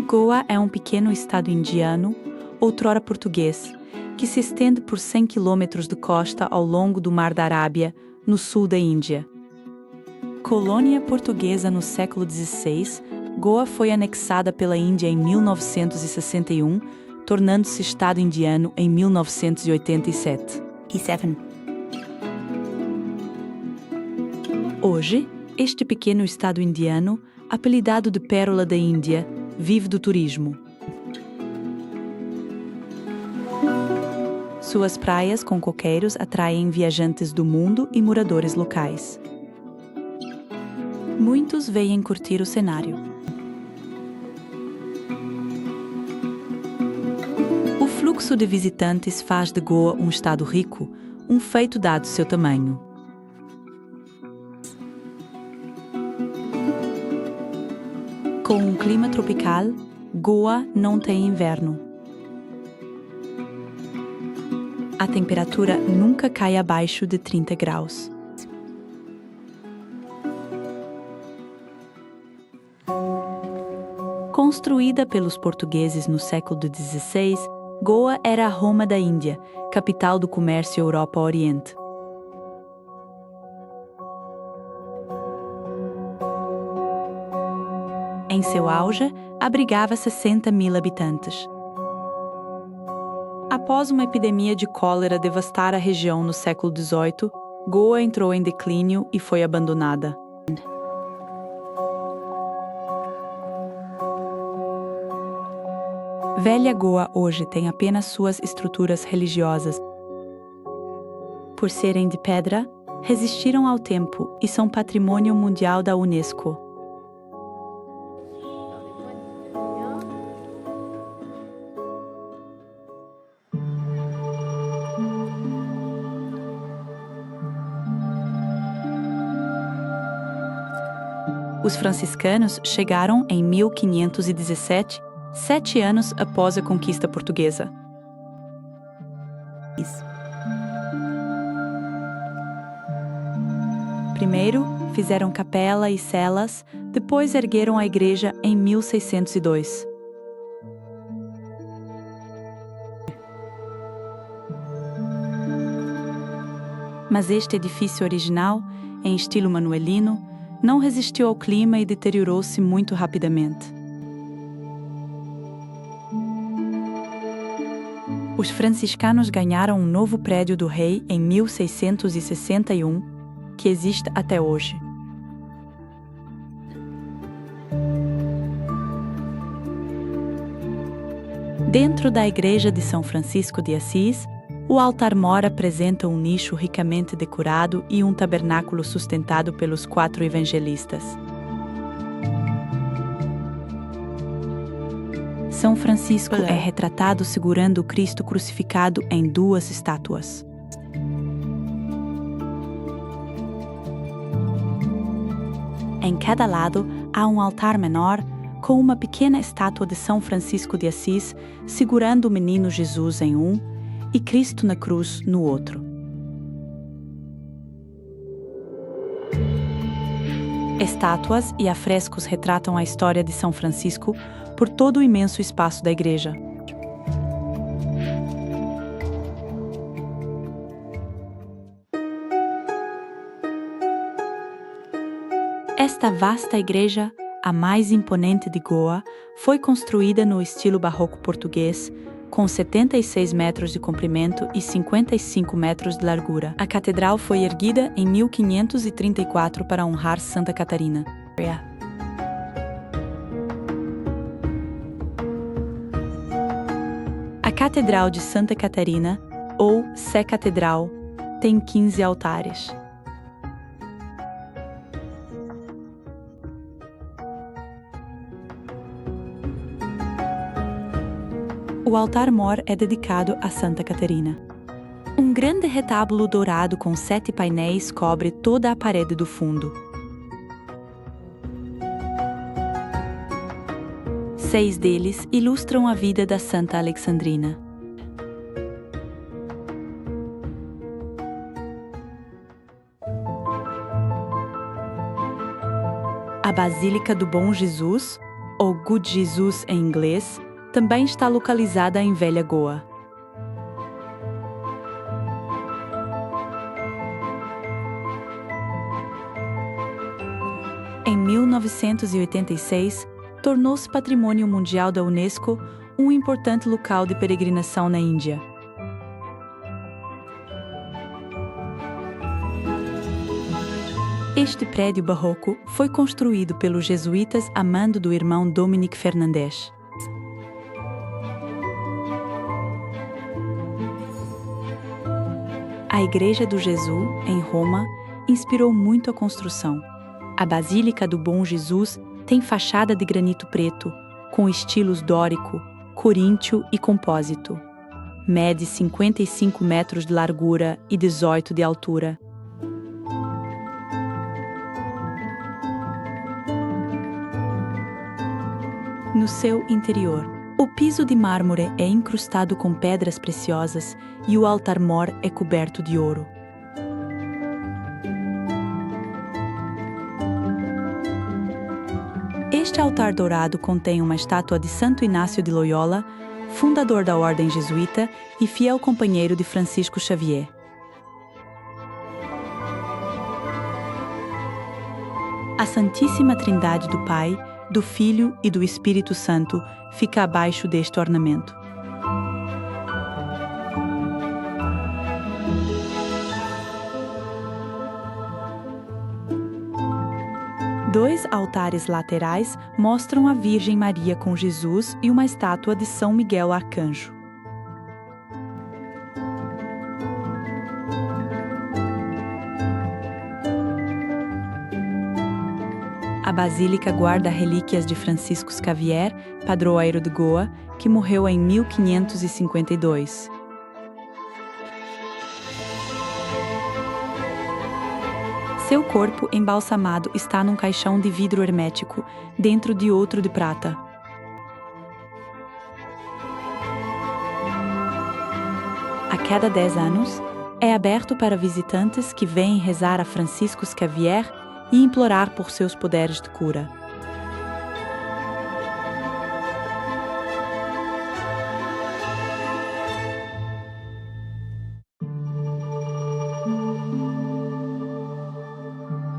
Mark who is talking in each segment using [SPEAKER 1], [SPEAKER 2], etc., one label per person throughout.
[SPEAKER 1] Goa é um pequeno estado indiano, outrora português, que se estende por 100 quilômetros de costa ao longo do Mar da Arábia, no sul da Índia. Colônia portuguesa no século XVI, Goa foi anexada pela Índia em 1961, tornando-se Estado indiano em 1987. Hoje, este pequeno estado indiano, apelidado de Pérola da Índia, vive do turismo. Suas praias com coqueiros atraem viajantes do mundo e moradores locais. Muitos vêm curtir o cenário. O fluxo de visitantes faz de Goa um estado rico, um feito dado seu tamanho. Com um clima tropical, Goa não tem inverno. A temperatura nunca cai abaixo de 30 graus. Construída pelos portugueses no século XVI, Goa era a Roma da Índia, capital do comércio Europa-Oriente. Em seu auge, abrigava 60 mil habitantes. Após uma epidemia de cólera devastar a região no século XVIII, Goa entrou em declínio e foi abandonada. Velha Goa hoje tem apenas suas estruturas religiosas. Por serem de pedra, resistiram ao tempo e são patrimônio mundial da Unesco. Os franciscanos chegaram em 1517, 7 anos após a conquista portuguesa. Primeiro, fizeram capela e celas, depois ergueram a igreja em 1602. Mas este edifício original, em estilo manuelino, não resistiu ao clima e deteriorou-se muito rapidamente. Os franciscanos ganharam um novo prédio do rei em 1661, que existe até hoje. Dentro da igreja de São Francisco de Assis, o altar-mor apresenta um nicho ricamente decorado e um tabernáculo sustentado pelos 4 evangelistas. São Francisco é retratado segurando o Cristo crucificado em 2 estátuas. Em cada lado há um altar menor com uma pequena estátua de São Francisco de Assis segurando o menino Jesus em um e Cristo na cruz no outro. Estátuas e afrescos retratam a história de São Francisco por todo o imenso espaço da igreja. Esta vasta igreja, a mais imponente de Goa, foi construída no estilo barroco português, com 76 metros de comprimento e 55 metros de largura. A catedral foi erguida em 1534 para honrar Santa Catarina. A Catedral de Santa Catarina, ou Sé Catedral, tem 15 altares. O altar-mor é dedicado a Santa Catarina. Um grande retábulo dourado com 7 painéis cobre toda a parede do fundo. 6 deles ilustram a vida da Santa Alexandrina. A Basílica do Bom Jesus, ou Good Jesus em inglês, também está localizada em Velha Goa. Em 1986, tornou-se Patrimônio Mundial da Unesco um importante local de peregrinação na Índia. Este prédio barroco foi construído pelos jesuítas a mando do irmão Dominique Fernandes. A Igreja do Jesus, em Roma, inspirou muito a construção. A Basílica do Bom Jesus tem fachada de granito preto, com estilos dórico, coríntio e compósito. Mede 55 metros de largura e 18 de altura. No seu interior, o piso de mármore é incrustado com pedras preciosas e o altar-mor é coberto de ouro. Este altar dourado contém uma estátua de Santo Inácio de Loyola, fundador da Ordem Jesuíta e fiel companheiro de Francisco Xavier. A Santíssima Trindade do Pai, do Filho e do Espírito Santo fica abaixo deste ornamento. Dois altares laterais mostram a Virgem Maria com Jesus e uma estátua de São Miguel Arcanjo. A Basílica guarda relíquias de Francisco Xavier, padroeiro de Goa, que morreu em 1552. Seu corpo embalsamado está num caixão de vidro hermético, dentro de outro de prata. A cada 10 anos, é aberto para visitantes que vêm rezar a Francisco Xavier e implorar por seus poderes de cura.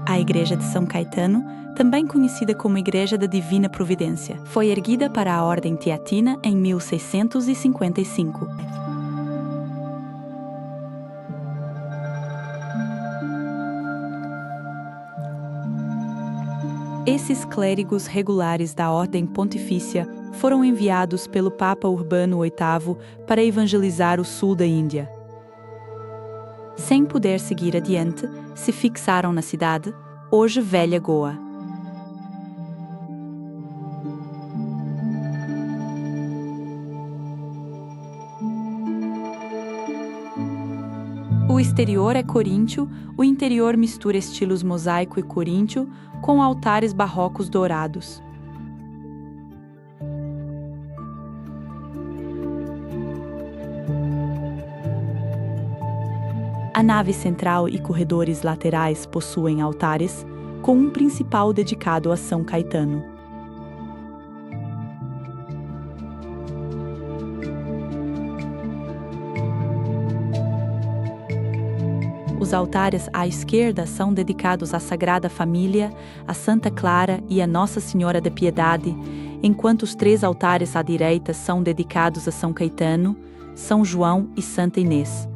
[SPEAKER 1] A Igreja de São Caetano, também conhecida como Igreja da Divina Providência, foi erguida para a Ordem Teatina em 1655. Esses clérigos regulares da Ordem Pontifícia foram enviados pelo Papa Urbano VIII para evangelizar o sul da Índia. Sem poder seguir adiante, se fixaram na cidade, hoje Velha Goa. O exterior é coríntio, o interior mistura estilos mosaico e coríntio, com altares barrocos dourados. A nave central e corredores laterais possuem altares, com um principal dedicado a São Caetano. Os altares à esquerda são dedicados à Sagrada Família, a Santa Clara e a Nossa Senhora da Piedade, enquanto os 3 altares à direita são dedicados a São Caetano, São João e Santa Inês.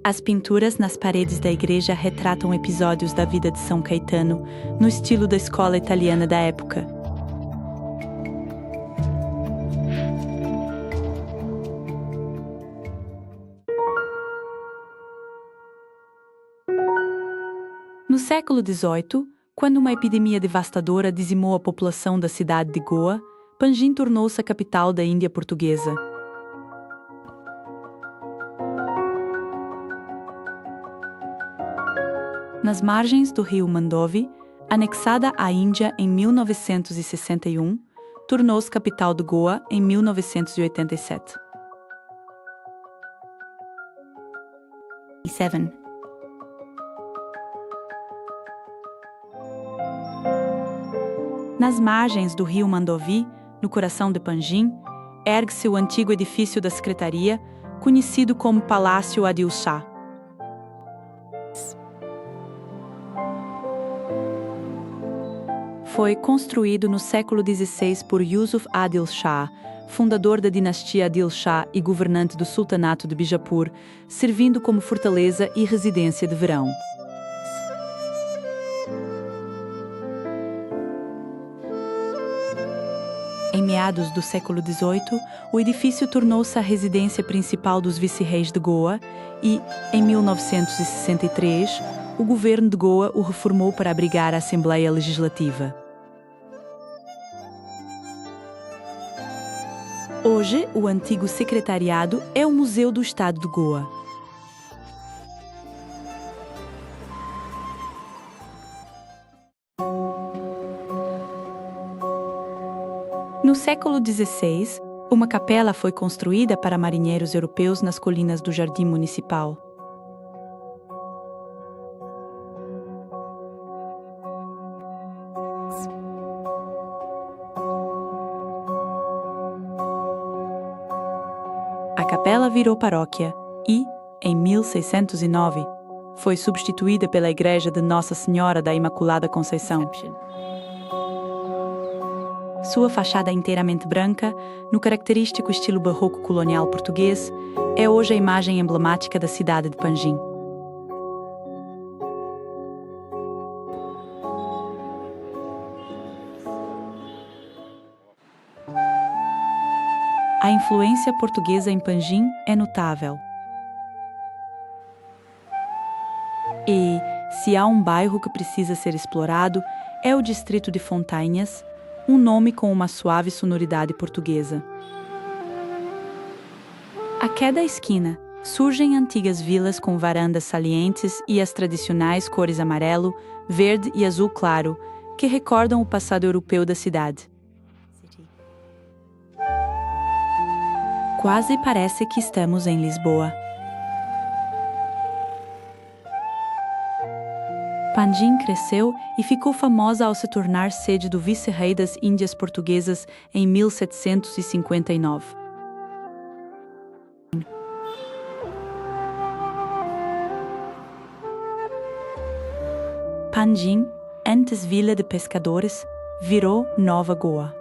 [SPEAKER 1] As pinturas nas paredes da igreja retratam episódios da vida de São Caetano, no estilo da escola italiana da época. No século XVIII, quando uma epidemia devastadora dizimou a população da cidade de Goa, Panjim tornou-se a capital da Índia portuguesa. Nas margens do rio Mandovi, anexada à Índia em 1961, tornou-se capital de Goa em 1987. 7. Nas margens do rio Mandovi, no coração de Panjim, ergue-se o antigo edifício da secretaria, conhecido como Palácio Adil Shah. Foi construído no século XVI por Yusuf Adil Shah, fundador da dinastia Adil Shah e governante do sultanato de Bijapur, servindo como fortaleza e residência de verão. Em meados do século XVIII, o edifício tornou-se a residência principal dos vice-reis de Goa e, em 1963, o governo de Goa o reformou para abrigar a Assembleia Legislativa. Hoje, o antigo secretariado é o Museu do Estado de Goa. No século XVI, uma capela foi construída para marinheiros europeus nas colinas do Jardim Municipal. A capela virou paróquia e, em 1609, foi substituída pela Igreja de Nossa Senhora da Imaculada Conceição. Sua fachada inteiramente branca, no característico estilo barroco colonial português, é hoje a imagem emblemática da cidade de Panjim. A influência portuguesa em Panjim é notável. E, se há um bairro que precisa ser explorado, é o distrito de Fontainhas, um nome com uma suave sonoridade portuguesa. A cada esquina, surgem antigas vilas com varandas salientes e as tradicionais cores amarelo, verde e azul claro, que recordam o passado europeu da cidade. Quase parece que estamos em Lisboa. Panjim cresceu e ficou famosa ao se tornar sede do vice-rei das Índias Portuguesas em 1759. Panjim, antes vila de pescadores, virou Nova Goa.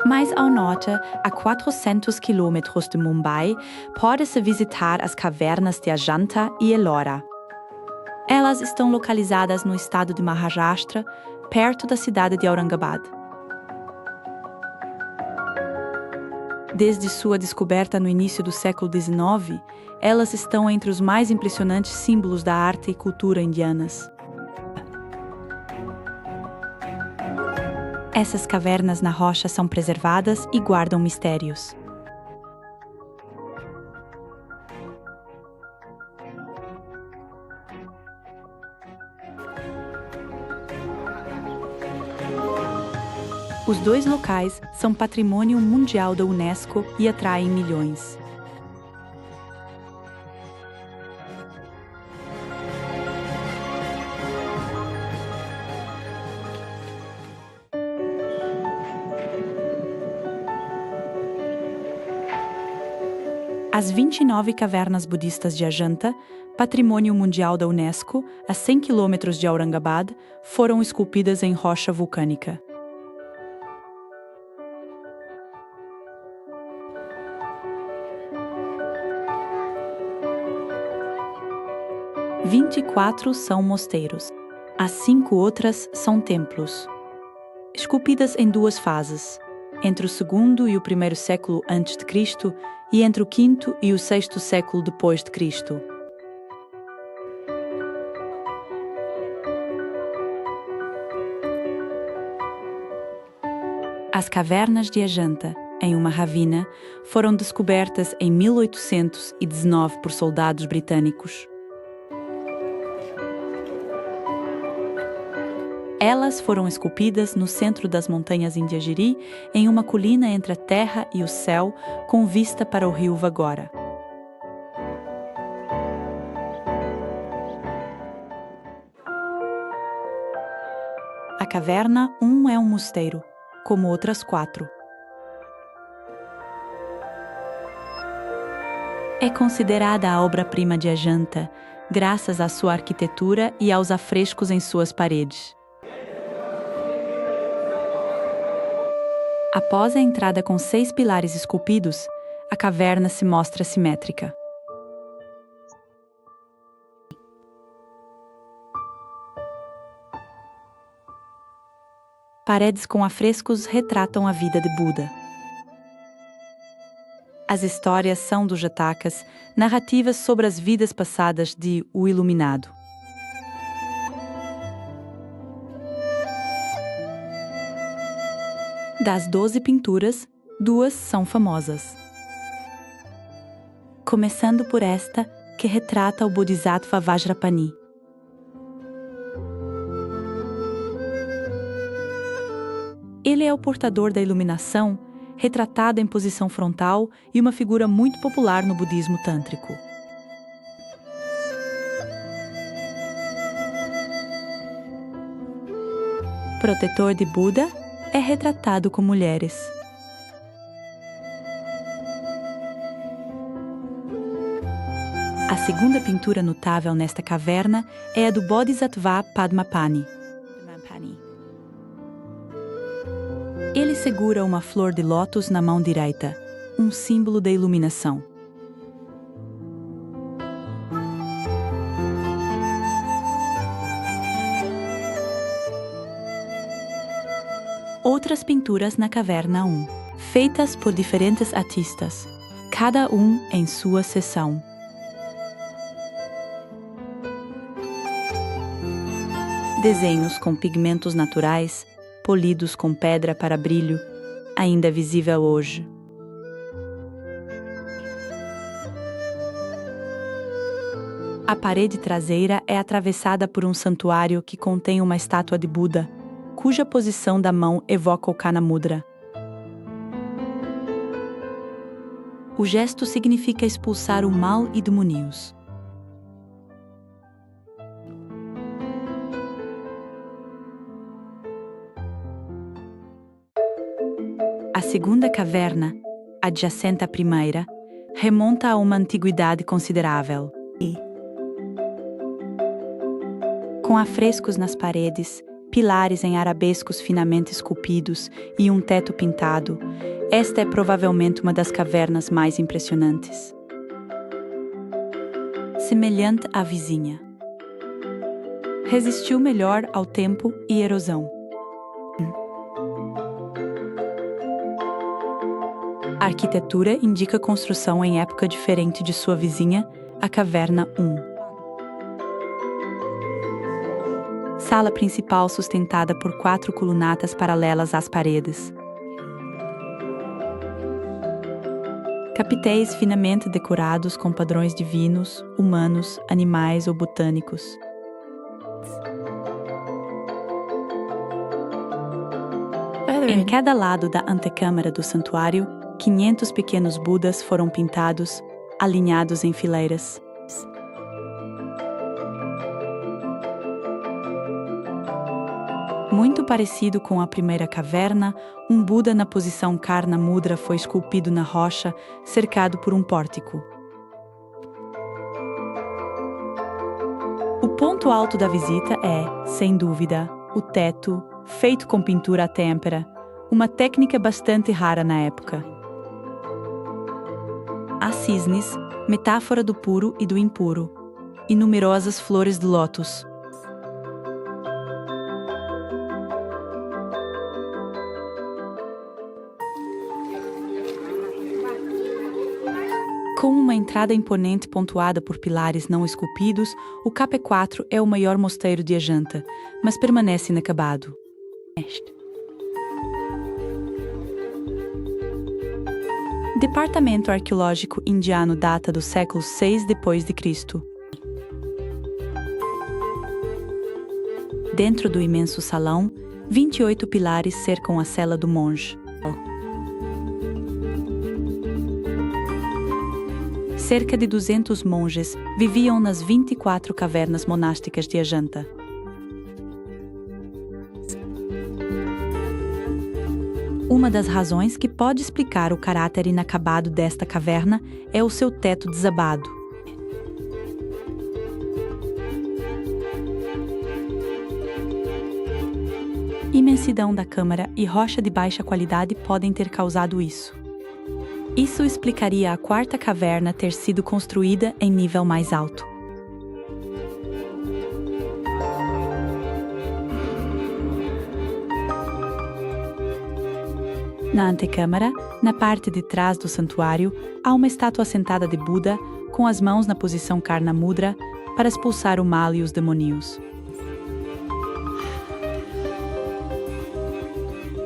[SPEAKER 1] Mais ao norte, a 400 quilômetros de Mumbai, pode-se visitar as cavernas de Ajanta e Ellora. Elas estão localizadas no estado de Maharashtra, perto da cidade de Aurangabad. Desde sua descoberta no início do século XIX, elas estão entre os mais impressionantes símbolos da arte e cultura indianas. Essas cavernas na rocha são preservadas e guardam mistérios. Os dois locais são patrimônio mundial da Unesco e atraem milhões. As 29 cavernas budistas de Ajanta, patrimônio mundial da Unesco, a 100 quilômetros de Aurangabad, foram esculpidas em rocha vulcânica. – 24 são mosteiros. As 5 outras são templos. Esculpidas em 2 fases, entre o segundo e o primeiro século antes de Cristo e entre o quinto e o sexto século depois de Cristo. As cavernas de Ajanta, em uma ravina, foram descobertas em 1819 por soldados britânicos. Elas foram esculpidas no centro das montanhas Indiagiri, em uma colina entre a terra e o céu, com vista para o rio Vagora. A caverna 1 é um mosteiro, como outras 4. É considerada a obra-prima de Ajanta, graças à sua arquitetura e aos afrescos em suas paredes. Após a entrada com 6 pilares esculpidos, a caverna se mostra simétrica. Paredes com afrescos retratam a vida de Buda. As histórias são dos Jatakas, narrativas sobre as vidas passadas de O Iluminado. Das 12 pinturas, 2 são famosas. Começando por esta, que retrata o Bodhisattva Vajrapani. Ele é o portador da iluminação, retratado em posição frontal e uma figura muito popular no budismo tântrico. Protetor de Buda é retratado com mulheres. A segunda pintura notável nesta caverna é a do Bodhisattva Padmapani. Ele segura uma flor de lótus na mão direita, um símbolo da iluminação. Outras pinturas na caverna 1, feitas por diferentes artistas, cada um em sua seção. Desenhos com pigmentos naturais, polidos com pedra para brilho, ainda visível hoje. A parede traseira é atravessada por um santuário que contém uma estátua de Buda, cuja posição da mão evoca o Kana Mudra. O gesto significa expulsar o mal e demônios. A segunda caverna, adjacente à primeira, remonta a uma antiguidade considerável. Com afrescos nas paredes, pilares em arabescos finamente esculpidos e um teto pintado, esta é provavelmente uma das cavernas mais impressionantes. Semelhante à vizinha. Resistiu melhor ao tempo e erosão. A arquitetura indica construção em época diferente de sua vizinha, a Caverna 1. Sala principal sustentada por 4 colunatas paralelas às paredes. Capitéis finamente decorados com padrões divinos, humanos, animais ou botânicos. Em cada lado da antecâmara do santuário, 500 pequenos Budas foram pintados, alinhados em fileiras. Muito parecido com a primeira caverna, um Buda na posição Karna Mudra foi esculpido na rocha, cercado por um pórtico. O ponto alto da visita é, sem dúvida, o teto, feito com pintura à têmpera, uma técnica bastante rara na época. Há cisnes, metáfora do puro e do impuro, e numerosas flores de lótus. Com uma entrada imponente pontuada por pilares não esculpidos, o KP4 é o maior mosteiro de Ajanta, mas permanece inacabado. Departamento Arqueológico Indiano data do século VI d.C. Dentro do imenso salão, 28 pilares cercam a cela do monge. Cerca de 200 monges viviam nas 24 cavernas monásticas de Ajanta. Uma das razões que pode explicar o caráter inacabado desta caverna é o seu teto desabado. Imensidão da câmara e rocha de baixa qualidade podem ter causado isso. Isso explicaria a quarta caverna ter sido construída em nível mais alto. Na antecâmara, na parte de trás do santuário, há uma estátua sentada de Buda, com as mãos na posição Karna Mudra, para expulsar o mal e os demônios.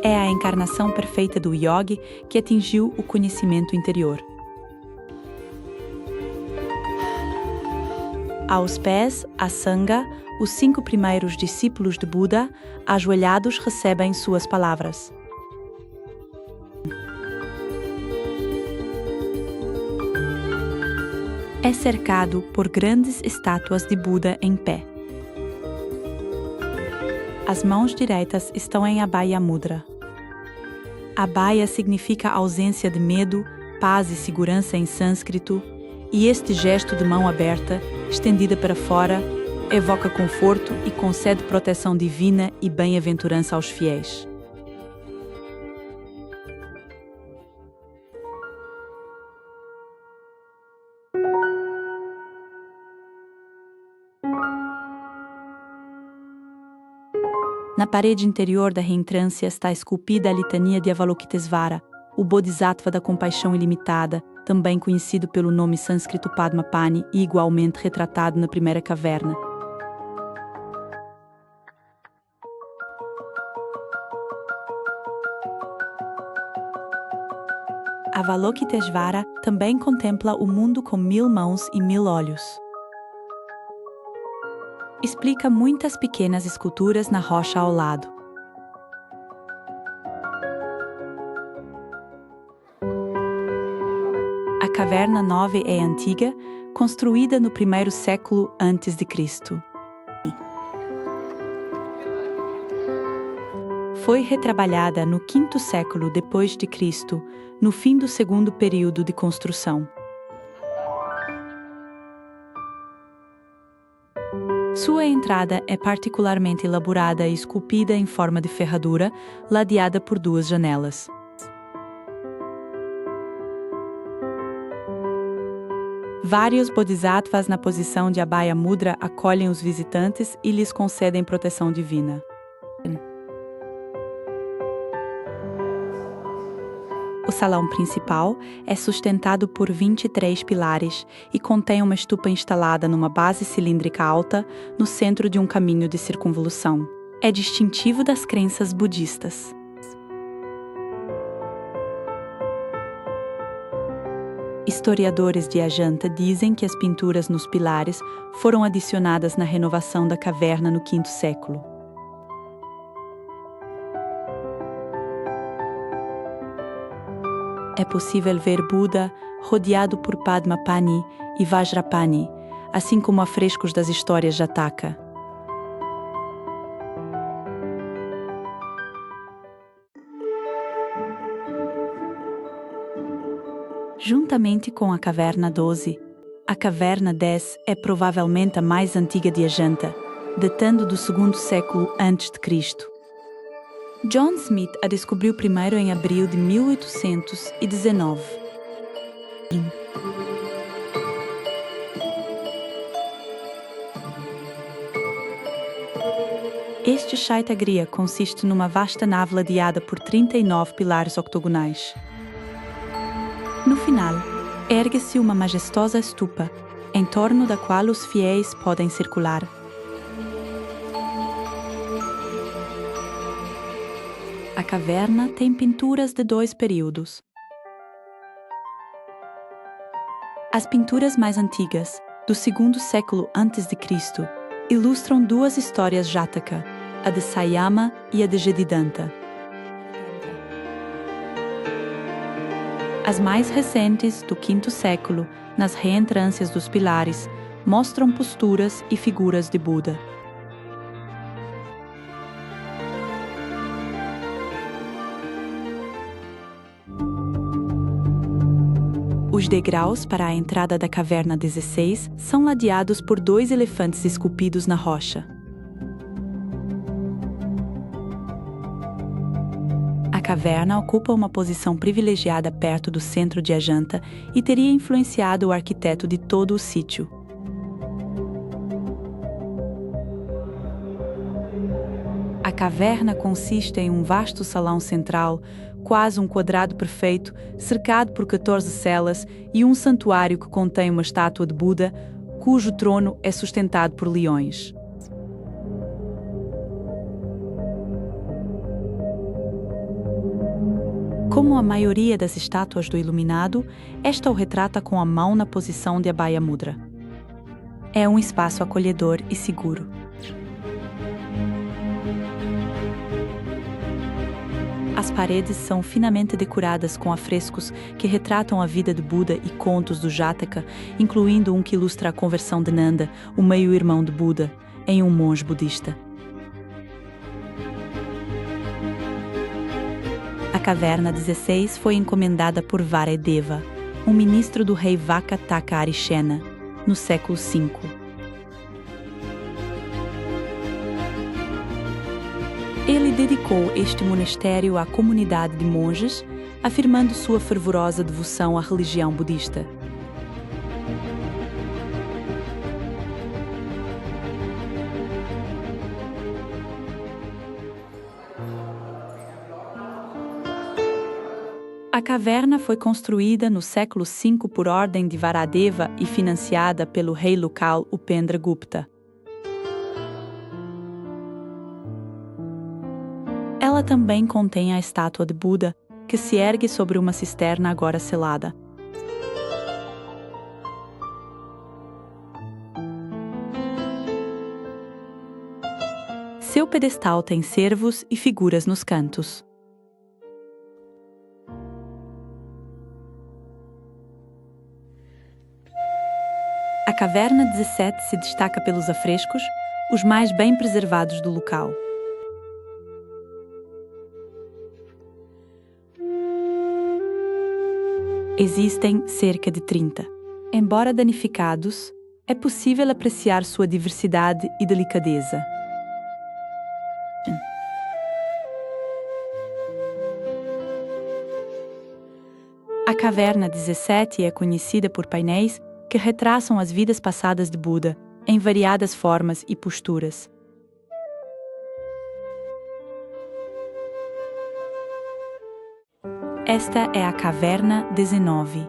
[SPEAKER 1] É a encarnação perfeita do yogi que atingiu o conhecimento interior. Aos pés, a Sangha, os 5 primeiros discípulos de Buda, ajoelhados recebem suas palavras. É cercado por grandes estátuas de Buda em pé. As mãos direitas estão em Abhaya Mudra. Abhaya significa ausência de medo, paz e segurança em sânscrito, e este gesto de mão aberta, estendida para fora, evoca conforto e concede proteção divina e bem-aventurança aos fiéis. Na parede interior da reentrância está esculpida a litania de Avalokitesvara, o Bodhisattva da compaixão ilimitada, também conhecido pelo nome sânscrito Padmapani e igualmente retratado na primeira caverna. Avalokitesvara também contempla o mundo com 1000 mãos e 1000 olhos. Explica muitas pequenas esculturas na rocha ao lado. A caverna 9 é antiga, construída no 1º século a.C. Foi retrabalhada no 5º século depois de Cristo, no fim do 2º período de construção. Sua entrada é particularmente elaborada e esculpida em forma de ferradura, ladeada por 2 janelas. Vários bodhisattvas na posição de Abhaya Mudra acolhem os visitantes e lhes concedem proteção divina. O salão principal é sustentado por 23 pilares e contém uma estupa instalada numa base cilíndrica alta no centro de um caminho de circunvolução. É distintivo das crenças budistas. Historiadores de Ajanta dizem que as pinturas nos pilares foram adicionadas na renovação da caverna no 5º século. É possível ver Buda rodeado por Padmapani e Vajrapani, assim como afrescos das histórias Jataka. Juntamente com a caverna 12, a caverna 10 é provavelmente a mais antiga de Ajanta, datando do 2º século a.C. John Smith a descobriu primeiro em abril de 1819. Este Chaitagriha consiste numa vasta nave ladeada por 39 pilares octogonais. No final, ergue-se uma majestosa stupa, em torno da qual os fiéis podem circular. A caverna tem pinturas de 2 períodos. As pinturas mais antigas, do 2º século a.C., ilustram 2 histórias Jataka, a de Sayama e a de Jedidanta. As mais recentes, do V século, nas reentrâncias dos pilares, mostram posturas e figuras de Buda. Os degraus para a entrada da caverna 16 são ladeados por 2 elefantes esculpidos na rocha. A caverna ocupa uma posição privilegiada perto do centro de Ajanta e teria influenciado o arquiteto de todo o sítio. A caverna consiste em um vasto salão central, quase um quadrado perfeito, cercado por 14 celas e um santuário que contém uma estátua de Buda, cujo trono é sustentado por leões. Como a maioria das estátuas do Iluminado, esta o retrata com a mão na posição de Abhaya Mudra. É um espaço acolhedor e seguro. As paredes são finamente decoradas com afrescos que retratam a vida de Buda e contos do Jataka, incluindo um que ilustra a conversão de Nanda, o meio-irmão de Buda, em um monge budista. A caverna 16 foi encomendada por Varadeva, um ministro do rei Vakataka Arishena, no século V. Ele dedicou este monastério à comunidade de monges, afirmando sua fervorosa devoção à religião budista. A caverna foi construída no século V por ordem de Varadeva e financiada pelo rei local Upendra Gupta. Ela também contém a estátua de Buda, que se ergue sobre uma cisterna agora selada. Seu pedestal tem cervos e figuras nos cantos. A caverna 17 se destaca pelos afrescos, os mais bem preservados do local. Existem cerca de 30. Embora danificados, é possível apreciar sua diversidade e delicadeza. A caverna 17 é conhecida por painéis que retratam as vidas passadas de Buda, em variadas formas e posturas. Esta é a caverna 19.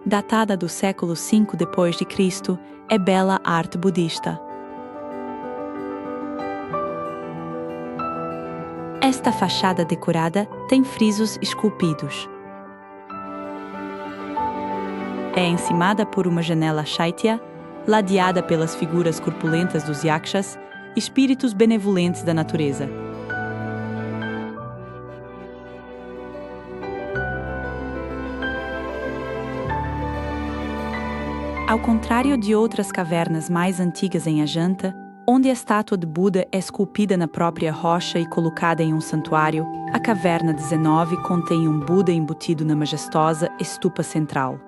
[SPEAKER 1] Datada do século V d.C., é bela arte budista. Esta fachada decorada tem frisos esculpidos. É encimada por uma janela chaitya, ladeada pelas figuras corpulentas dos yakshas, espíritos benevolentes da natureza. Ao contrário de outras cavernas mais antigas em Ajanta, onde a estátua de Buda é esculpida na própria rocha e colocada em um santuário, a caverna 19 contém um Buda embutido na majestosa estupa central.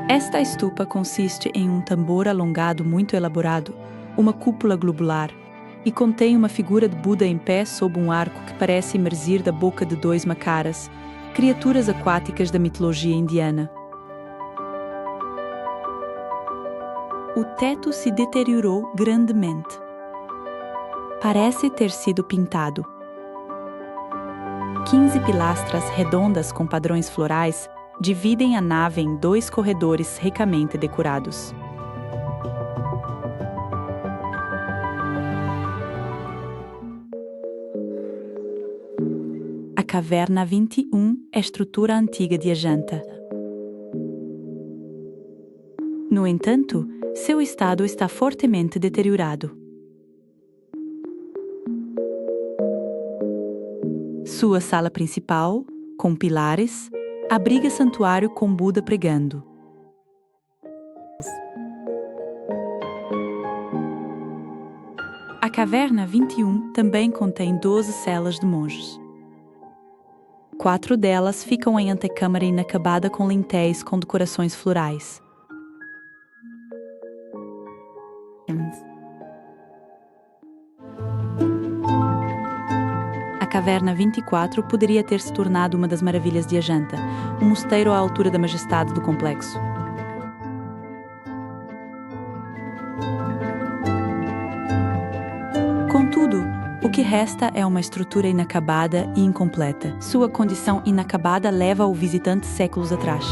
[SPEAKER 1] Esta estupa consiste em um tambor alongado muito elaborado, uma cúpula globular, e contém uma figura de Buda em pé sob um arco que parece emergir da boca de 2 macaras, criaturas aquáticas da mitologia indiana. O teto se deteriorou grandemente. Parece ter sido pintado. 15 pilastras redondas com padrões florais dividem a nave em 2 corredores ricamente decorados. A caverna 21 é estrutura antiga de Ajanta. No entanto, seu estado está fortemente deteriorado. Sua sala principal, com pilares, abriga santuário com Buda pregando. A caverna 21 também contém 12 celas de monges. 4 delas ficam em antecâmara inacabada com lintéis com decorações florais. A caverna 24 poderia ter se tornado uma das maravilhas de Ajanta, um mosteiro à altura da majestade do complexo. Contudo, o que resta é uma estrutura inacabada e incompleta. Sua condição inacabada leva o visitante séculos atrás.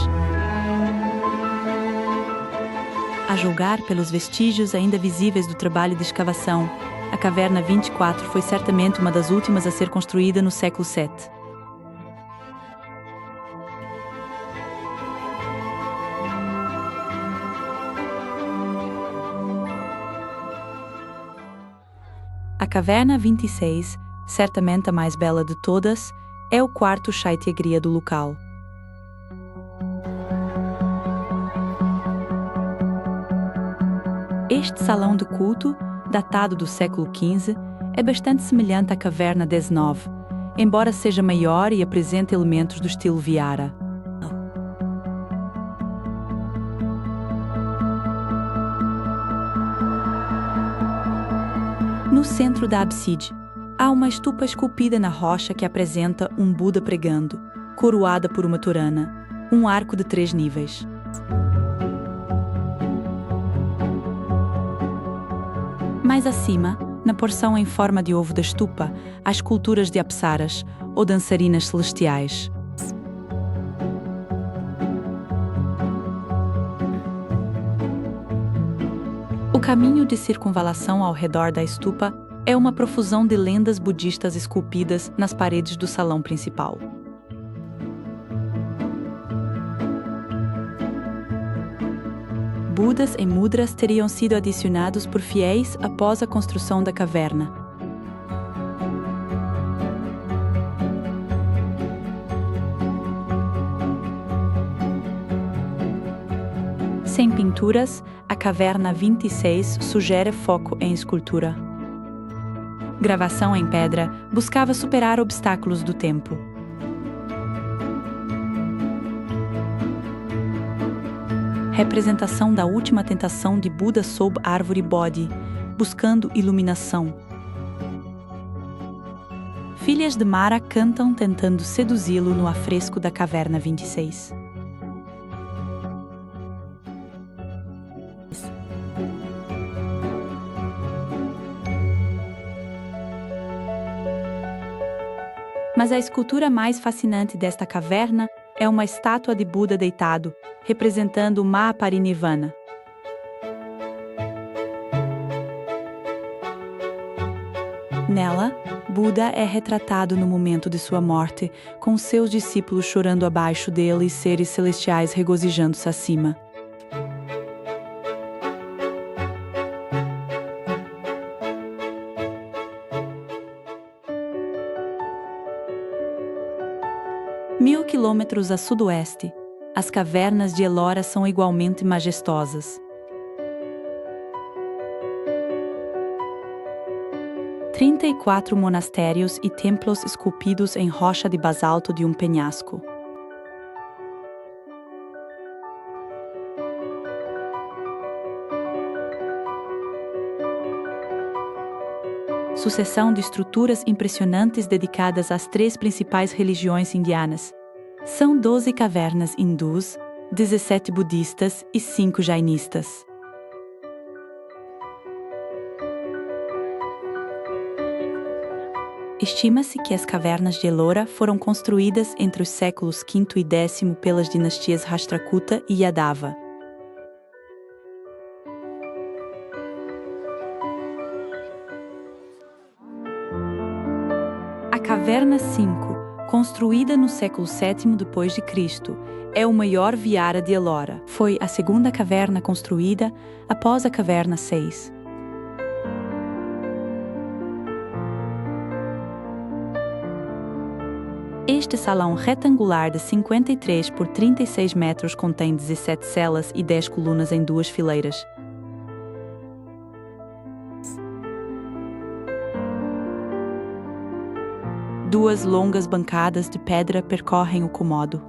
[SPEAKER 1] A julgar pelos vestígios ainda visíveis do trabalho de escavação, a caverna 24 foi certamente uma das últimas a ser construída no século VII. A caverna 26, certamente a mais bela de todas, é o quarto Chaitya do local. Este salão de culto, datado do século XV, é bastante semelhante à caverna 19, embora seja maior e apresente elementos do estilo Vihara. No centro da abside, há uma estupa esculpida na rocha que apresenta um Buda pregando, coroada por uma torana, um arco de 3 níveis. Mais acima, na porção em forma de ovo da estupa, há esculturas de apsaras, ou dançarinas celestiais. O caminho de circunvalação ao redor da estupa é uma profusão de lendas budistas esculpidas nas paredes do salão principal. Budas em mudras teriam sido adicionados por fiéis após a construção da caverna. Sem pinturas, a caverna 26 sugere foco em escultura. Gravação em pedra buscava superar obstáculos do tempo. Representação da última tentação de Buda sob árvore Bodhi, buscando iluminação. Filhas de Mara cantam tentando seduzi-lo no afresco da caverna 26. Mas a escultura mais fascinante desta caverna é uma estátua de Buda deitado, representando o Mahaparinirvana. Nela, Buda é retratado no momento de sua morte, com seus discípulos chorando abaixo dele e seres celestiais regozijando-se acima. Mil quilômetros a sudoeste, as cavernas de Ellora são igualmente majestosas. 34 monastérios e templos esculpidos em rocha de basalto de um penhasco. Sucessão de estruturas impressionantes dedicadas às 3 principais religiões indianas. São 12 cavernas hindus, 17 budistas e 5 jainistas. Estima-se que as cavernas de Ellora foram construídas entre os séculos V e X pelas dinastias Rashtrakuta e Yadava. A caverna 5 Construída no século VII d.C., é o maior viara de Ellora. Foi a segunda caverna construída após a Caverna 6. Este salão retangular de 53 por 36 metros contém 17 celas e 10 colunas em 2 fileiras. Duas longas bancadas de pedra percorrem o cômodo.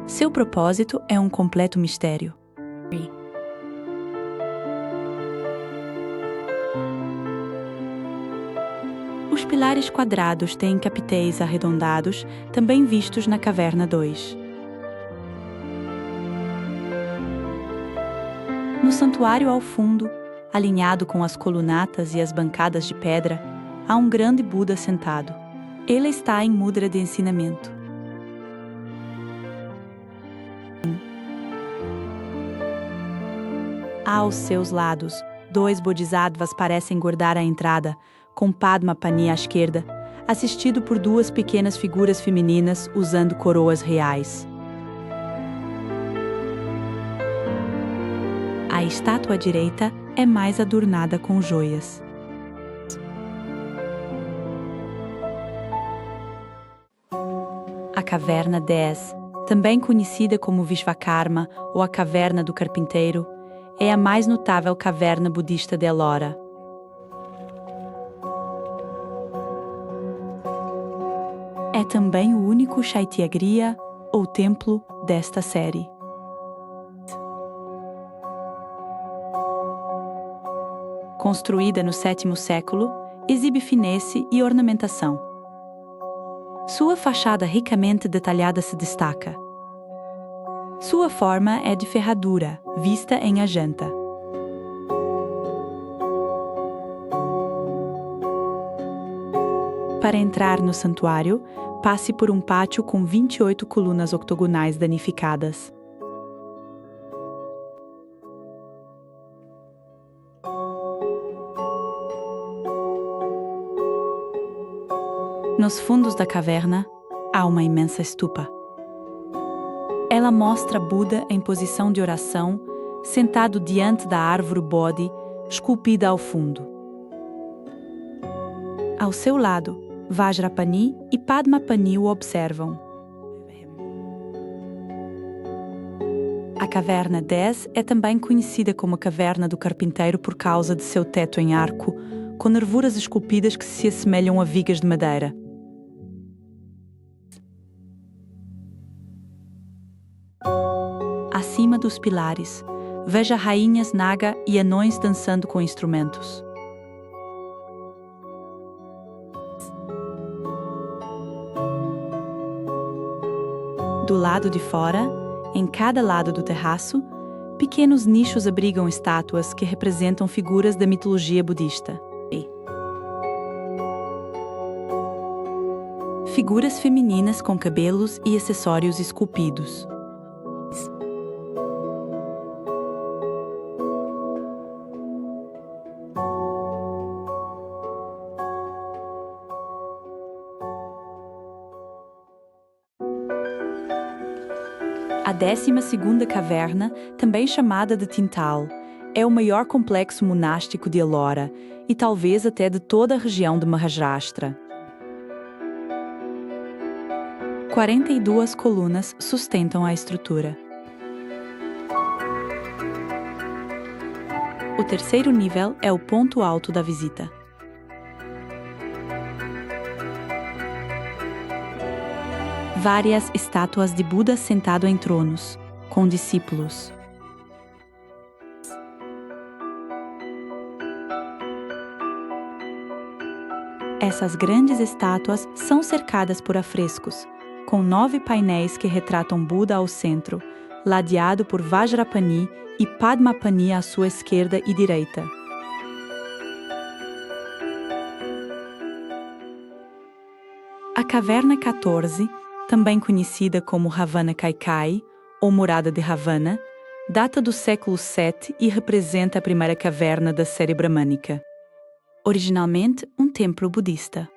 [SPEAKER 1] Seu propósito é um completo mistério. Os pilares quadrados têm capitéis arredondados, também vistos na Caverna 2. No santuário ao fundo, alinhado com as colunatas e as bancadas de pedra, há um grande Buda sentado. Ele está em mudra de ensinamento. Aos seus lados, 2 bodhisattvas parecem guardar a entrada, com Padma Pani à esquerda, assistido por 2 pequenas figuras femininas usando coroas reais. A estátua à direita é mais adornada com joias. A Caverna 10, também conhecida como Vishvakarma ou a Caverna do Carpinteiro, é a mais notável caverna budista de Ellora. É também o único Shaityagriha, ou templo, desta série. Construída no sétimo século, exibe finesse e ornamentação. Sua fachada ricamente detalhada se destaca. Sua forma é de ferradura, vista em ajanta. Para entrar no santuário, passe por um pátio com 28 colunas octogonais danificadas. Nos fundos da caverna, há uma imensa stupa. Ela mostra Buda em posição de oração, sentado diante da árvore Bodhi, esculpida ao fundo. Ao seu lado, Vajrapani e Padmapani o observam. A Caverna 10 é também conhecida como a Caverna do Carpinteiro por causa de seu teto em arco, com nervuras esculpidas que se assemelham a vigas de madeira. Acima dos pilares, veja rainhas Naga e anões dançando com instrumentos. Do lado de fora, em cada lado do terraço, pequenos nichos abrigam estátuas que representam figuras da mitologia budista. Figuras femininas com cabelos e acessórios esculpidos. A 12ª caverna, também chamada de Tintal, é o maior complexo monástico de Ellora e talvez até de toda a região de Maharashtra. 42 colunas sustentam a estrutura. O terceiro nível é o ponto alto da visita. Várias estátuas de Buda sentado em tronos, com discípulos. Essas grandes estátuas são cercadas por afrescos, com 9 painéis que retratam Buda ao centro, ladeado por Vajrapani e Padmapani à sua esquerda e direita. A Caverna 14, também conhecida como Ravana Kaikai, ou Morada de Ravana, data do século VII e representa a primeira caverna da série bramânica. Originalmente um templo budista.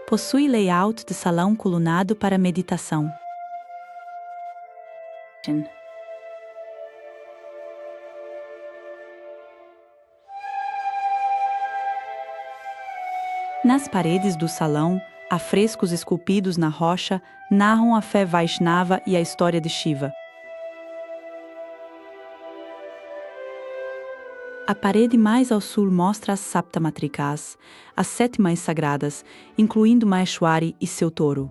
[SPEAKER 1] Possui layout de salão colunado para meditação. Nas paredes do salão, afrescos esculpidos na rocha narram a fé Vaishnava e a história de Shiva. A parede mais ao sul mostra as Saptamatrikas, as 7 mães sagradas, incluindo Maheshwari e seu touro.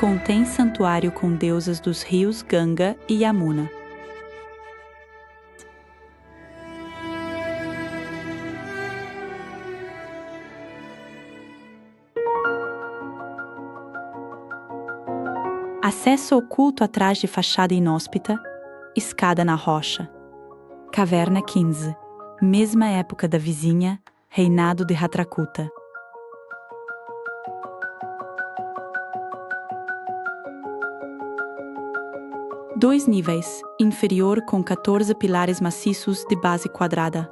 [SPEAKER 1] Contém santuário com deusas dos rios Ganga e Yamuna. Acesso oculto atrás de fachada inóspita, escada na rocha. Caverna 15, mesma época da vizinha, reinado de Ratrakuta. Dois níveis, inferior com 14 pilares maciços de base quadrada.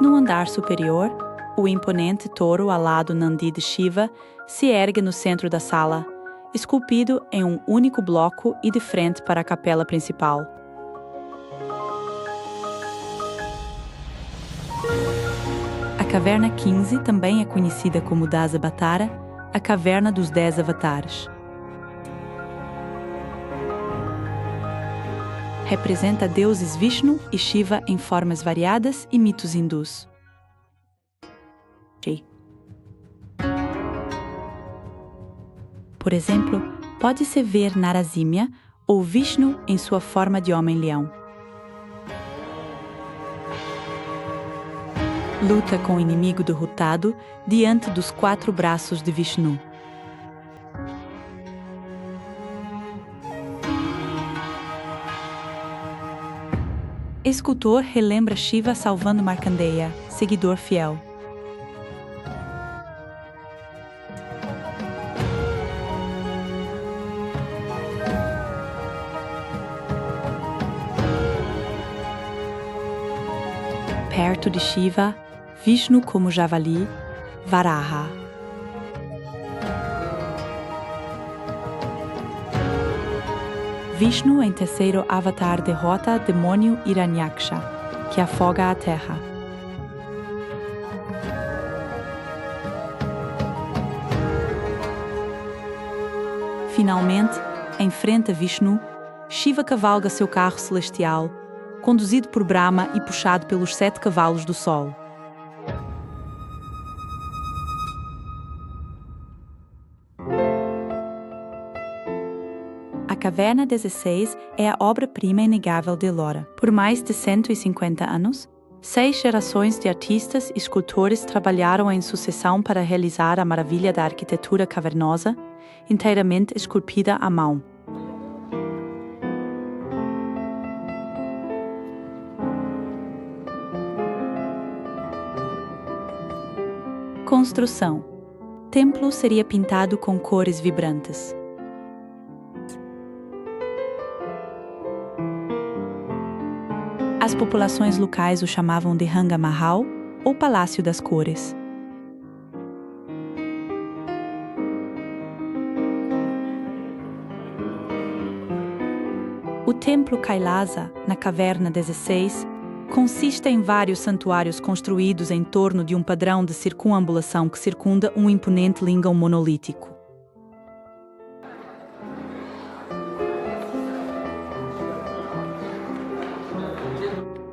[SPEAKER 1] No andar superior, o imponente touro alado Nandi de Shiva se ergue no centro da sala, esculpido em um único bloco e de frente para a capela principal. A Caverna 15 também é conhecida como Dasavatara, a Caverna dos 10 Avatares. Representa deuses Vishnu e Shiva em formas variadas e mitos hindus. Por exemplo, pode-se ver Narasimha ou Vishnu em sua forma de homem-leão. Luta com o inimigo derrotado diante dos 4 braços de Vishnu. Escultor relembra Shiva salvando Markandeya, seguidor fiel. Perto de Shiva, Vishnu como javali, Varaha. Vishnu em terceiro avatar derrota demônio Hiranyaksha, que afoga a terra. Finalmente, em frente a Vishnu, Shiva cavalga seu carro celestial, conduzido por Brahma e puxado pelos 7 cavalos do Sol. A Caverna 16 é a obra-prima inegável de Ellora. Por mais de 150 anos, 6 gerações de artistas e escultores trabalharam em sucessão para realizar a maravilha da arquitetura cavernosa, inteiramente esculpida à mão. Construção. Templo seria pintado com cores vibrantes. As populações locais o chamavam de Ranga Mahal, ou Palácio das Cores. O Templo Kailasa, na Caverna 16, consiste em vários santuários construídos em torno de um padrão de circunambulação que circunda um imponente lingam monolítico.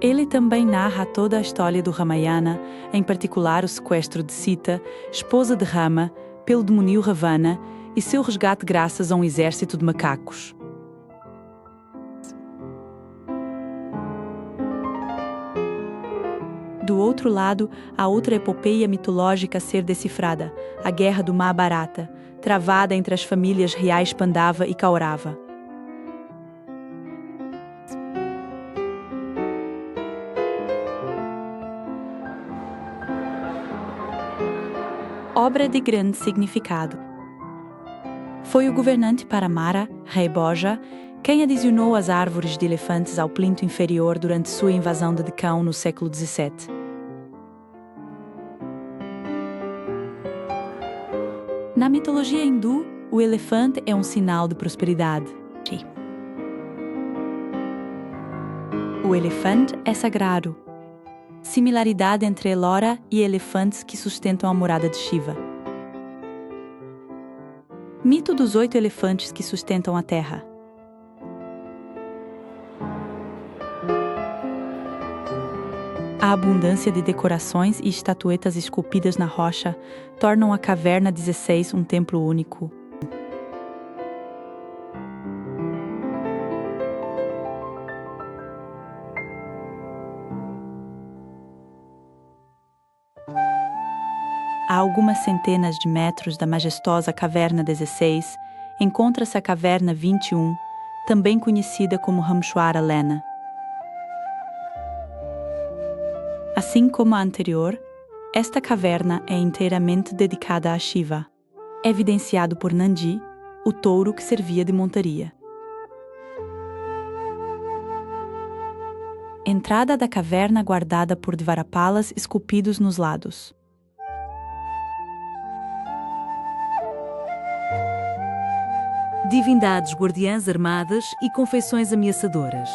[SPEAKER 1] Ele também narra toda a história do Ramayana, em particular o sequestro de Sita, esposa de Rama, pelo demoníaco Ravana e seu resgate graças a um exército de macacos. Do outro lado, há outra epopeia mitológica a ser decifrada, a Guerra do Mahabharata, travada entre as famílias reais Pandava e Kaurava. Obra de grande significado. Foi o governante Paramara, rei Boja, quem adicionou as árvores de elefantes ao plinto inferior durante sua invasão de Decão no século XVII. Na mitologia hindu, o elefante é um sinal de prosperidade. O elefante é sagrado. Similaridade entre Ellora e elefantes que sustentam a morada de Shiva. Mito dos 8 elefantes que sustentam a terra. A abundância de decorações e estatuetas esculpidas na rocha tornam a Caverna 16 um templo único. A algumas centenas de metros da majestosa Caverna 16, encontra-se a Caverna 21, também conhecida como Rameshwara Lena. Assim como a anterior, esta caverna é inteiramente dedicada a Shiva, evidenciado por Nandi, o touro que servia de montaria. Entrada da caverna guardada por Dvarapalas esculpidos nos lados.
[SPEAKER 2] Divindades guardiãs armadas e confeições ameaçadoras.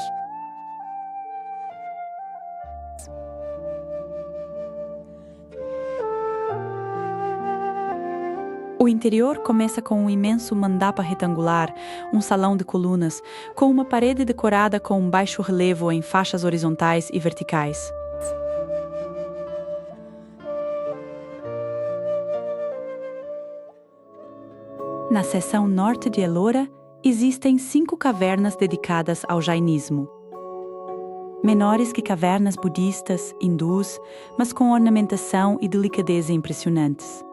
[SPEAKER 1] O interior começa com um imenso mandapa retangular, um salão de colunas, com uma parede decorada com um baixo relevo em faixas horizontais e verticais. Na seção norte de Ellora, existem 5 cavernas dedicadas ao jainismo. Menores que cavernas budistas, hindus, mas com ornamentação e delicadeza impressionantes.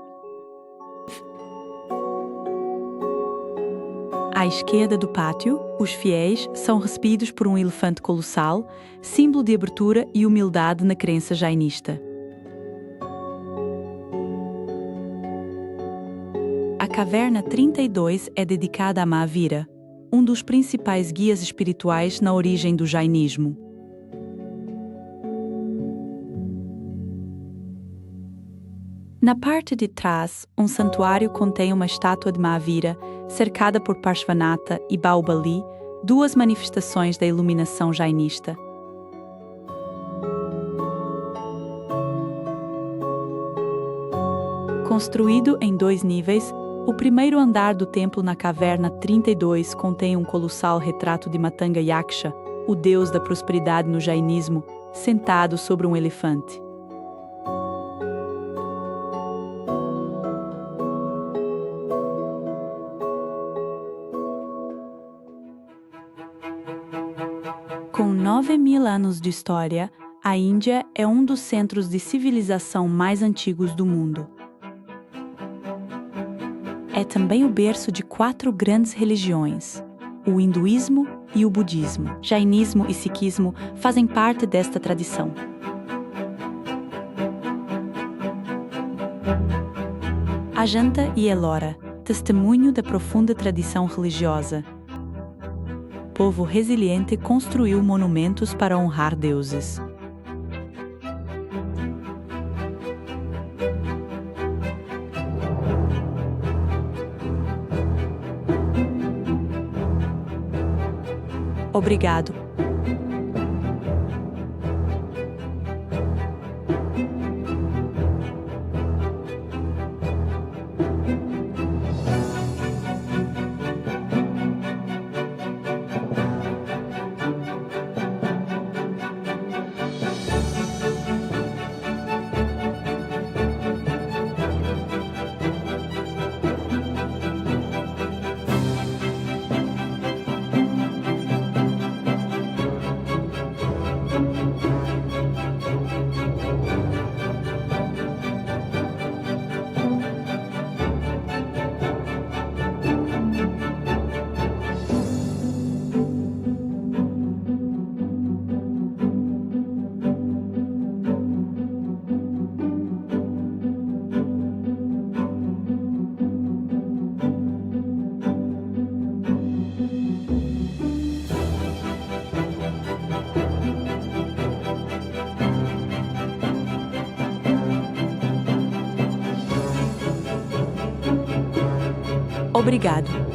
[SPEAKER 1] À esquerda do pátio, os fiéis são recebidos por um elefante colossal, símbolo de abertura e humildade na crença jainista. A Caverna 32 é dedicada a Mahavira, um dos principais guias espirituais na origem do jainismo. Na parte de trás, um santuário contém uma estátua de Mahavira, cercada por Parshvanatha e Bahubali, 2 manifestações da iluminação jainista. Construído em 2 níveis, o primeiro andar do templo na Caverna 32 contém um colossal retrato de Matanga Yaksha, o deus da prosperidade no jainismo, sentado sobre um elefante. Com 9.000 anos de história, a Índia é um dos centros de civilização mais antigos do mundo. É também o berço de 4 grandes religiões, o hinduísmo e o budismo. Jainismo e sikhismo fazem parte desta tradição. Ajanta e Ellora, testemunho da profunda tradição religiosa. Povo resiliente construiu monumentos para honrar deuses. Obrigado. Obrigado.